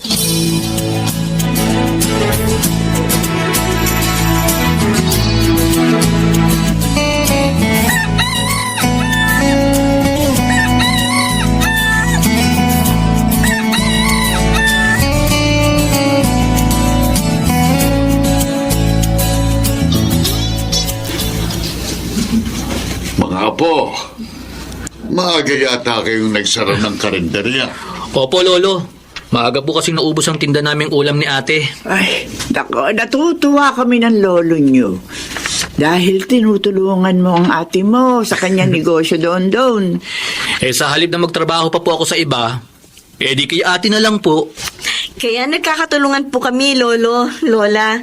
Apo, maaga yata kayong nagsara ng karinderya. Opo, Lolo. Maaga po kasing naubos ang tinda naming ulam ni ate. Ay, nako, natutuwa kami ng lolo nyo. Dahil tinutulungan mo ang ate mo sa kanyang negosyo doon. Sa halip na magtrabaho pa po ako sa iba, di kay ate na lang po. Kaya nagkakatulungan po kami, Lolo, Lola.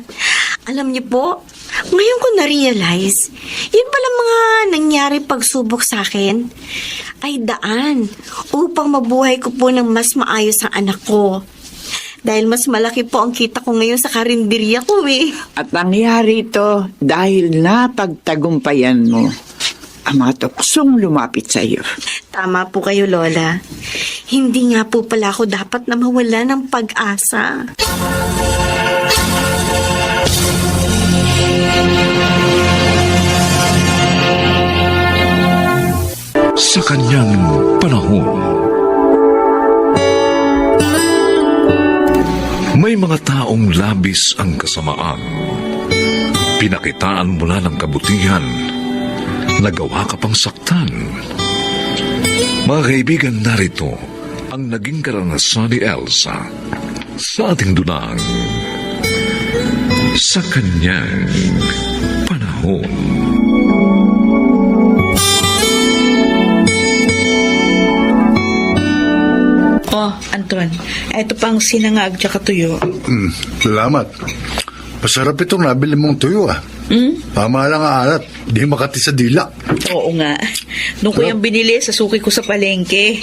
Alam niyo po, ngayon ko na-realize, yun pala mga nangyari pagsubok sa akin ay daan upang mabuhay ko po ng mas maayos ang anak ko. Dahil mas malaki po ang kita ko ngayon sa karinderya ko eh. At nangyari ito dahil napagtagumpayan mo ang mga tuksong lumapit sa iyo. Tama po kayo, Lola. Hindi nga po pala ako dapat na mawala ng pag-asa. Sa kanyang panahon, may mga taong labis ang kasamaan. Pinakitaan mo na ng kabutihan, nagawa ka pang saktan. Mga kaibigan, narito ang naging karanasan ni Elsa sa ating dunang. Sa kanyang panahon. Oh, Anton, eto pang sinangag tsaka tuyo. Salamat. Masarap itong nabili mong tuyo Tama lang ang alat. Di makati sa dila. Oo nga. Nung ko yung binili sa suki ko sa palengke.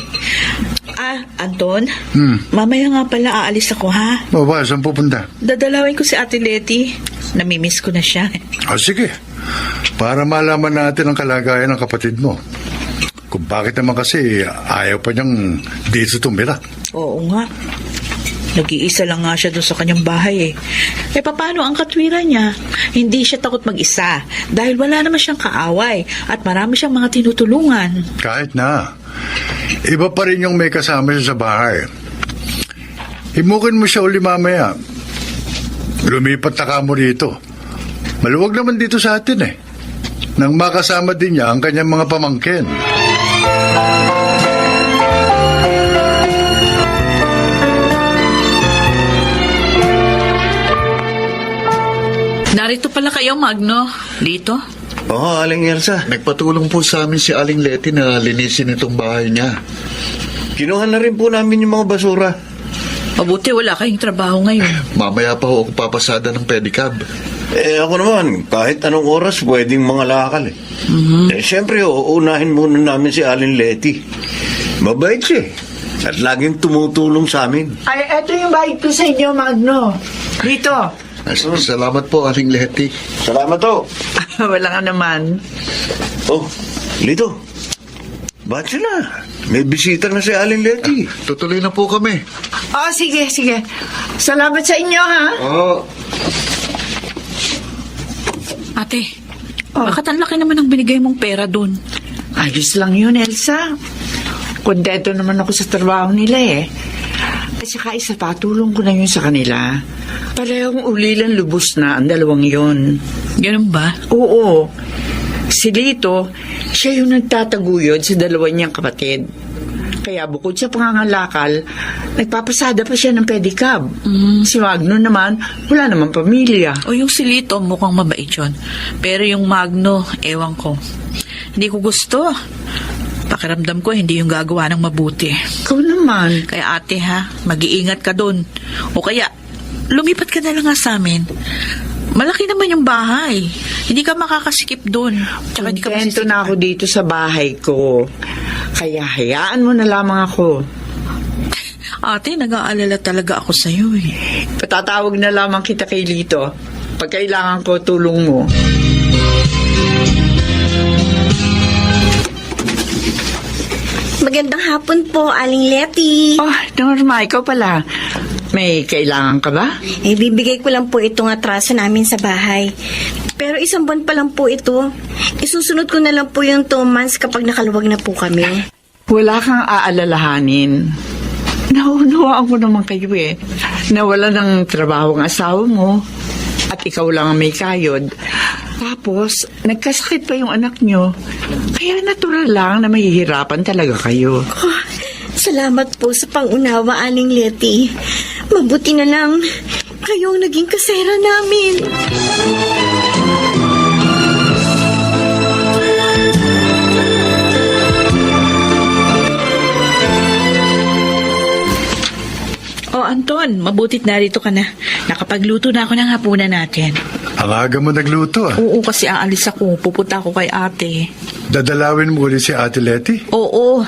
Anton, mamaya nga pala aalis ako, ha? Baba, saan pupunta? Dadalawin ko si Ate Letty. Namimiss ko na siya. Sige. Para malaman natin ang kalagayan ng kapatid mo. Kung bakit naman kasi ayaw pa niyang dito tumira. Oo nga. Nag-iisa lang nga siya doon sa kanyang bahay eh. Eh paano ang katwiran niya? Hindi siya takot mag-isa dahil wala naman siyang kaaway at marami siyang mga tinutulungan. Kahit na. Iba pa rin yung may kasama siya sa bahay. Himukin mo siya uli mamaya. Lumipat na ka mo rito. Maluwag naman dito sa atin eh. Nang makasama din niya ang kanyang mga pamangkin. Narito pala kayo, Magno. Dito? Oo, Aling Elsa. Nagpatulong po sa amin si Aling Leti na linisin itong bahay niya. Kinuha na rin po namin yung mga basura. Mabuti wala kayong trabaho ngayon. Mamaya pa ho ako papasada ng pedicab. Ako naman, kahit anong oras pwedeng mga lakal eh. Siyempre, uunahin muna namin si Alin Leti. Mabait siya eh. At laging tumutulong sa amin. Ay, eto yung bayad ko sa inyo, Magno. Dito. Salamat po, Aling Leti. Salamat to. Wala nga naman. Oh, Lito. Ba't sila? May bisita na si Alin Leti. Tutuloy na po kami. Oh, sige. Salamat sa inyo, ha? Oo. Ate, bakit ang laki naman ang binigay mong pera doon? Ayos lang yun, Elsa. Kontento naman ako sa trabaho nila eh. At saka isa pa, tulong ko na yun sa kanila. Parehong ulilan lubos na ang dalawang yun. Ganun ba? Oo. Si Lito, siya yung nagtataguyod sa dalawa niyang kapatid. Kaya bukod sa pangangalakal, nagpapasada pa siya ng pedicab. Si Magno naman, wala naman pamilya. O yung si Lito, mukhang mabait yun. Pero yung Magno, ewan ko. Hindi ko gusto. Pakiramdam ko, hindi yung gagawa ng mabuti. Ikaw naman. Kaya ate ha, mag-iingat ka doon. O kaya, lumipat ka na lang nga sa amin. Malaki naman yung bahay. Hindi ka makakasikip doon. Tsaka hindi ka Kontento masisip. na ako dito sa bahay ko. Kaya hayaan mo na lamang ako. Ate, nag-aalala talaga ako sa'yo eh. Patatawag na lamang kita kay Lito. Pag kailangan ko, tulong mo. Magandang hapon po, Aling Leti. Oh, Norma, ikaw pala. May kailangan ka ba? Bibigay ko lang po itong atraso namin sa bahay. Pero isang buwan pa lang po ito. Isusunod ko na lang po yung 2 months kapag nakaluwag na po kami. Wala kang aalalahanin. Naunawaan ko naman kayo eh. Nawala ng trabaho ang asawa mo. At ikaw lang ang may kayod. Tapos, nagkasakit pa yung anak nyo. Kaya natural lang na mahihirapan talaga kayo. Salamat po sa pangunawa, Aling Leti. Mabuti na lang kayo ang naging kasera namin. O Anton, mabutit narito ka na. Nakapagluto na ako ng hapunan natin. Ang aga mo nagluto ah. Oo, kasi aalis ako. Pupunta ako kay ate. Dadalawin mo ulit si Ate Leti. Oo.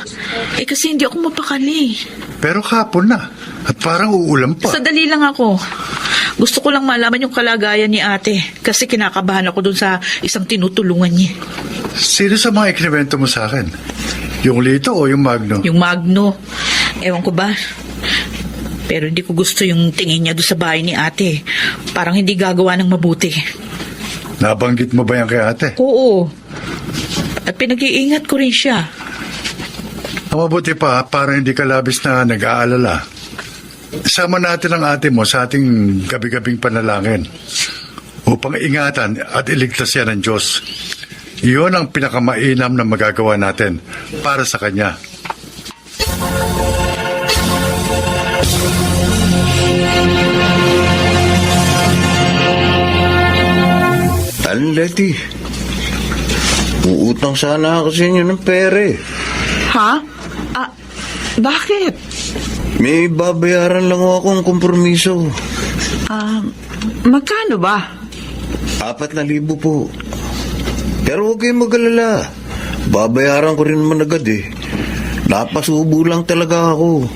Kasi hindi ako mapakali. Pero kapon na. At parang uulam pa. Sadali lang ako. Gusto ko lang malaman yung kalagayan ni ate. Kasi kinakabahan ako dun sa isang tinutulungan niya. Sino sa mga ikinibento mo sa akin? Yung Lito o yung Magno? Yung Magno. Ewan ko ba? Pero hindi ko gusto yung tingin niya doon sa bahay ni ate. Parang hindi gagawa ng mabuti. Nabanggit mo ba yan kay ate? Oo. At pinag-iingat ko rin siya. Ang mabuti pa, parang hindi ka labis na nag-aalala. Isama natin ang ate mo sa ating gabi-gabing panalangin upang ingatan at iligtas yan ng Diyos. Iyon ang pinakamainam na magagawa natin para sa Kanya. Alin Leti, uutang sana ako sa inyo ng pere. Ha? Bakit? May babayaran lang akong kompromiso. Magkano ba? 4,000 po. Pero huwag kayong mag-alala. Babayaran ko rin naman agad eh. Napasubo lang talaga ako.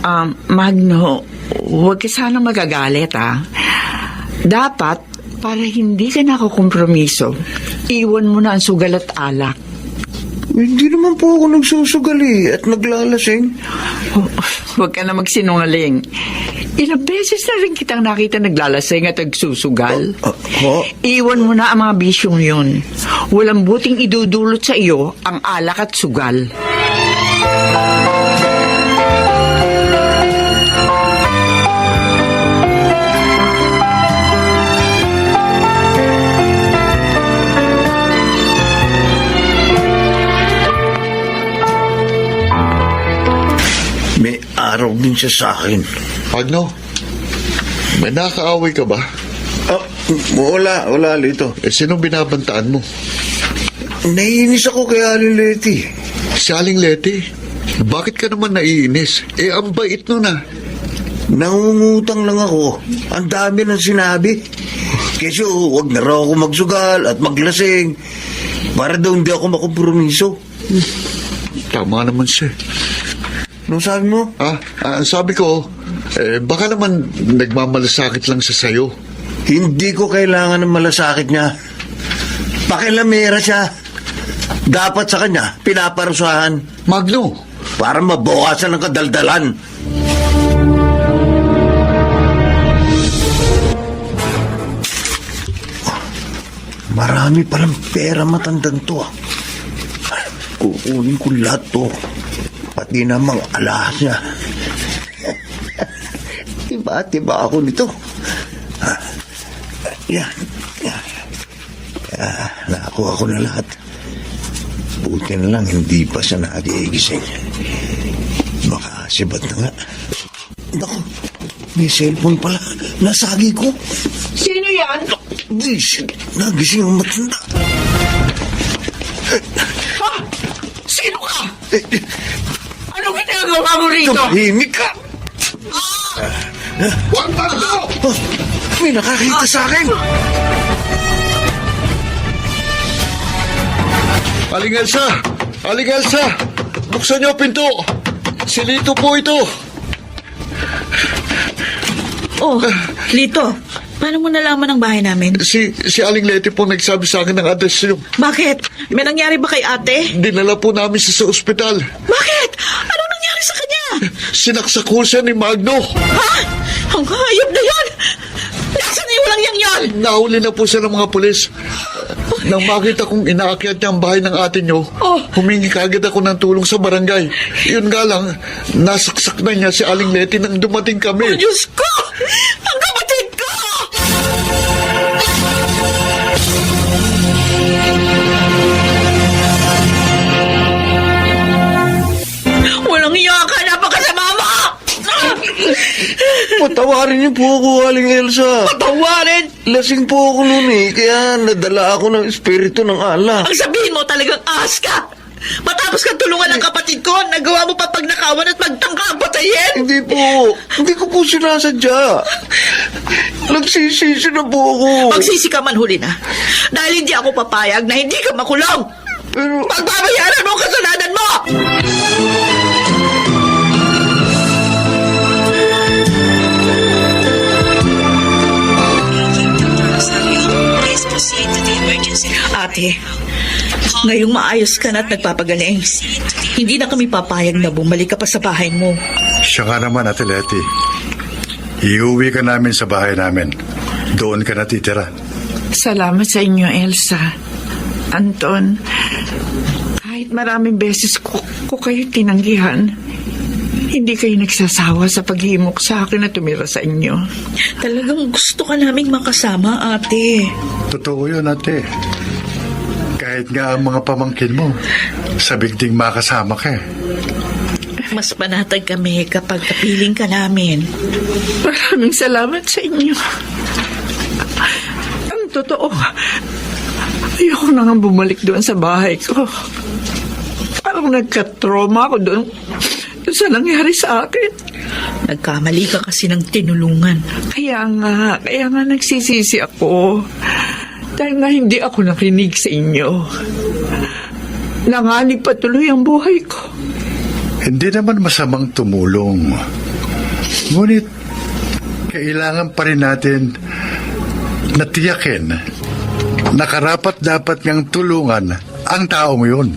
Magno, huwag ka sana magagalit Dapat, para hindi ka nakakompromiso, iwan mo na ang sugal at alak. Hindi naman po ako nagsusugal at naglalasing. Huwag ka na magsinungaling. Ilang beses na rin kitang nakita naglalasing at nagsusugal. Ho? Iwan mo na ang mga bisyong yun. Walang buting idudulot sa iyo ang alak at sugal. May araw din siya sa akin. Magno, may nakaaway ka ba? Ah, wala, Lito. Sinong binabantaan mo? Naiinis ako kay Aling Leti. Si Aling Leti? Bakit ka naman naiinis? Ang bait nun ah. Nangungutang lang ako. Ang dami ng sinabi. Kasi huwag na raw ako magsugal at maglasing. Para daw hindi ako makompromiso. Tama naman siya. Anong sabi mo? Sabi ko, baka naman nagmamalasakit lang siya sa'yo. Hindi ko kailangan ng malasakit niya. Pakilamera siya. Dapat sa kanya, pinaparusahan. Magno, Para mabawasan ng kadaldalan. Marami palang pera matandang to. Kukunin ko lahat to. Pati na mga alahas niya. Tiba ako nito. Yan. Nakakuha ko na lahat. Buti na lang hindi pa siya nagigising. Makasibat na nga. Naku, may cellphone pala. Nasagi ko. Sino yan? Nagising ang matanda. Sino ka? Anong ginagawa mo rito? Tumahimik ka! Huwag Magno! May nakakita sa akin! Aling Elsa! Aling Elsa! Buksan niyo ang pinto! Si Lito po ito! Oh, Lito, paano mo nalaman ang bahay namin? Si Aling Leti po nagsabi sa akin ng address niyo. Bakit? May nangyari ba kay ate? Dinala po namin siya sa ospital. Bakit? Anong nangyari sa kanya? Sinaksak ko siya ni Magno. Ha? Ang hayop na yan! Nasaan yung walang yang yan? Nahuli na po siya ng mga pulis. Nang makita kong inaakyat niya ang bahay ng ate niyo, humingi kaagad ako ng tulong sa barangay. Yun nga lang, nasaksak na niya si Aling Leti nang dumating kami. Diyos ko! Ang kapatid ko! Walang iya ka! Napakasama mo! Patawarin niyo po ako, Aling Elsa. Patawarin! Lasing po ako noon kaya nadala ako ng espiritu ng ala. Ang sabihin mo talagang ahas ka! Matapos kang tulungan ng kapatid ko, nagawa mo pa pagnakawan at magtangka ang patayin! Hindi ko po sinasadya. Nagsisisi na po ako. Magsisi ka man huli na. Dahil hindi ako papayag na hindi ka makulong! Pero, Pagbabayaran mo ang kasalanan mo! Ate, ngayong maayos ka na at nagpapagaling, hindi na kami papayag na bumalik ka pa sa bahay mo. Siya nga naman, Ate Leti. Iuwi ka namin sa bahay namin. Doon ka natitira. Salamat sa inyo, Elsa. Anton, kahit maraming beses ko kayo tinanggihan, hindi kayo nagsasawa sa paghimok sa akin na tumira sa inyo. Talagang gusto ka naming makasama, ate. Totoo yun, Ate. Kahit nga ang mga pamangkin mo, sabik ding makasama ka. Mas panatag kami kapag kapiling ka namin. Maraming salamat sa inyo. Ang totoo, ayoko na nga bumalik doon sa bahay ko. Parang nagka-trauma ako doon sa nangyari sa akin. Nagkamali ka kasi ng tinulungan. Kaya nga nagsisisi ako. Dahil nga hindi ako nakinig sa inyo. Nanganib patuloy ang buhay ko. Hindi naman masamang tumulong. Ngunit, kailangan pa rin natin natiyakin na karapat dapat niyang tulungan ang taong yun.